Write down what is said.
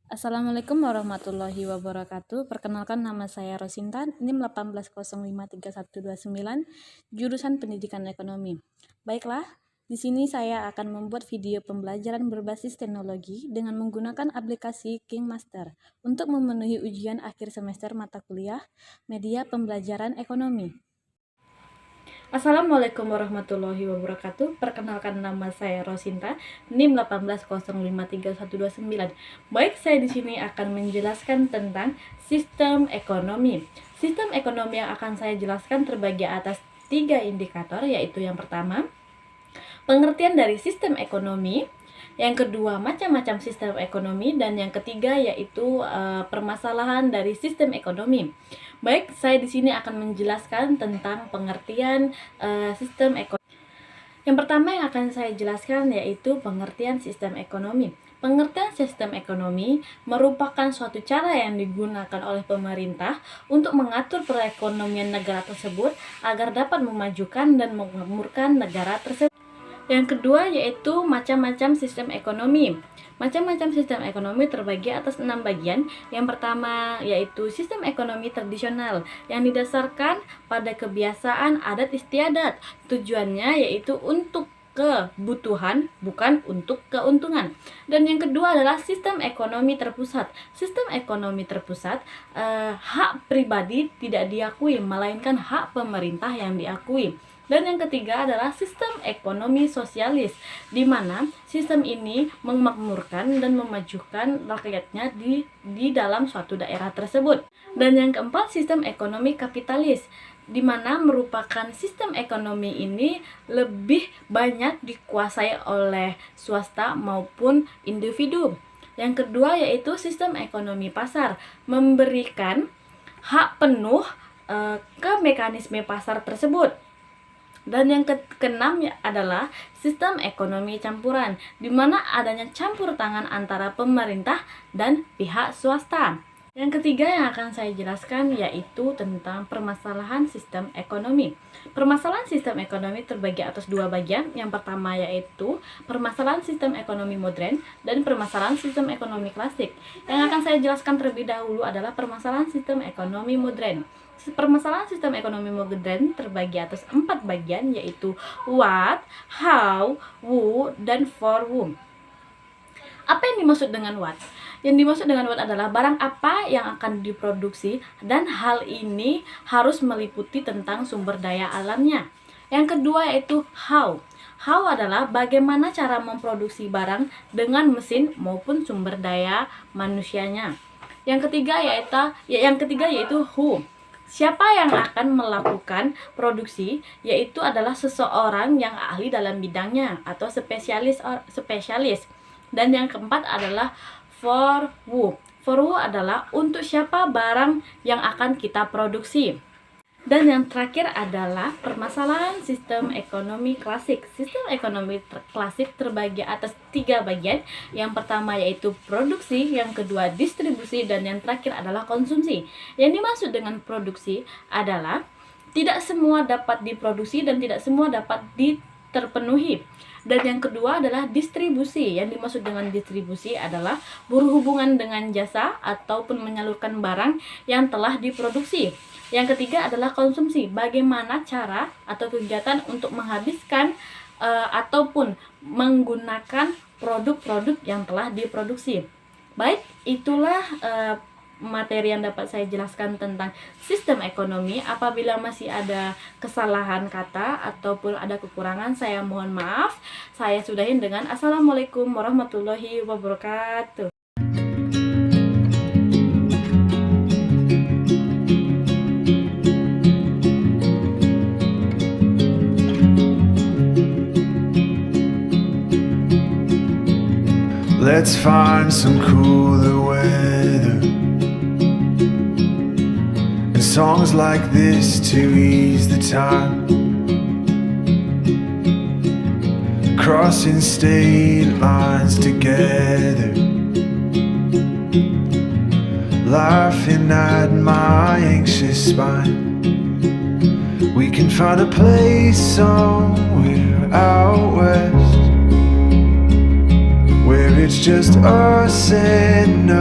Assalamualaikum warahmatullahi wabarakatuh. Perkenalkan, nama saya Rosinta, NIM 18053129, jurusan Pendidikan Ekonomi. Baiklah, di sini saya akan membuat video pembelajaran berbasis teknologi dengan menggunakan aplikasi KingMaster untuk memenuhi ujian akhir semester mata kuliah Media Pembelajaran Ekonomi. Assalamualaikum warahmatullahi wabarakatuh. Perkenalkan, nama saya Rosinta, NIM 18053129. Baik, saya di sini akan menjelaskan tentang sistem ekonomi. Sistem ekonomi yang akan saya jelaskan terbagi atas 3 indikator, yaitu yang pertama, pengertian dari sistem ekonomi, yang kedua, macam-macam sistem ekonomi, dan yang ketiga yaitu permasalahan dari sistem ekonomi. Baik, saya di sini akan menjelaskan tentang pengertian sistem ekonomi. Yang pertama yang akan saya jelaskan yaitu pengertian sistem ekonomi. Pengertian sistem ekonomi merupakan suatu cara yang digunakan oleh pemerintah untuk mengatur perekonomian negara tersebut agar dapat memajukan dan memakmurkan negara tersebut. Yang kedua yaitu macam-macam sistem ekonomi. Macam-macam sistem ekonomi terbagi atas 6 bagian. Yang pertama yaitu sistem ekonomi tradisional yang didasarkan pada kebiasaan adat istiadat. Tujuannya yaitu untuk kebutuhan, bukan untuk keuntungan. Dan yang kedua adalah sistem ekonomi terpusat. Sistem ekonomi terpusat, hak pribadi tidak diakui, melainkan hak pemerintah yang diakui. Dan yang ketiga adalah sistem ekonomi sosialis, di mana sistem ini memakmurkan dan memajukan rakyatnya di dalam suatu daerah tersebut. Dan yang keempat, sistem ekonomi kapitalis, di mana merupakan sistem ekonomi ini lebih banyak dikuasai oleh swasta maupun individu. Yang kedua yaitu sistem ekonomi pasar, memberikan hak penuh ke mekanisme pasar tersebut. Dan yang keenam adalah sistem ekonomi campuran, di mana adanya campur tangan antara pemerintah dan pihak swasta. Yang ketiga yang akan saya jelaskan yaitu tentang permasalahan sistem ekonomi. Permasalahan sistem ekonomi terbagi atas 2 bagian. Yang pertama yaitu permasalahan sistem ekonomi modern dan permasalahan sistem ekonomi klasik. Yang akan saya jelaskan terlebih dahulu adalah permasalahan sistem ekonomi modern. Permasalahan sistem ekonomi modern terbagi atas 4 bagian yaitu what, how, who, dan for whom. Apa yang dimaksud dengan what? Yang dimaksud dengan what adalah barang apa yang akan diproduksi, dan hal ini harus meliputi tentang sumber daya alamnya. Yang kedua yaitu how. How adalah bagaimana cara memproduksi barang dengan mesin maupun sumber daya manusianya. Yang ketiga yaitu who. Siapa yang akan melakukan produksi, yaitu adalah seseorang yang ahli dalam bidangnya atau spesialis. Dan yang keempat adalah for who. For who adalah untuk siapa barang yang akan kita produksi. Dan yang terakhir adalah permasalahan sistem ekonomi klasik. Sistem ekonomi klasik terbagi atas 3 bagian. Yang pertama yaitu produksi, yang kedua distribusi, dan yang terakhir adalah konsumsi. Yang dimaksud dengan produksi adalah tidak semua dapat diproduksi dan tidak semua dapat terpenuhi. Dan yang kedua adalah distribusi. Yang dimaksud dengan distribusi adalah berhubungan dengan jasa ataupun menyalurkan barang yang telah diproduksi. Yang ketiga adalah konsumsi. Bagaimana cara atau kegiatan untuk menghabiskan ataupun menggunakan produk-produk yang telah diproduksi. Baik, itulah materi yang dapat saya jelaskan tentang sistem ekonomi. Apabila masih ada kesalahan kata ataupun ada kekurangan, saya mohon maaf. Saya sudahin dengan Assalamualaikum warahmatullahi wabarakatuh. Let's find some cooler weather and songs like this to ease the time. Crossing state lines together, laughing at my anxious spine. We can find a place somewhere out west, where it's just us and us.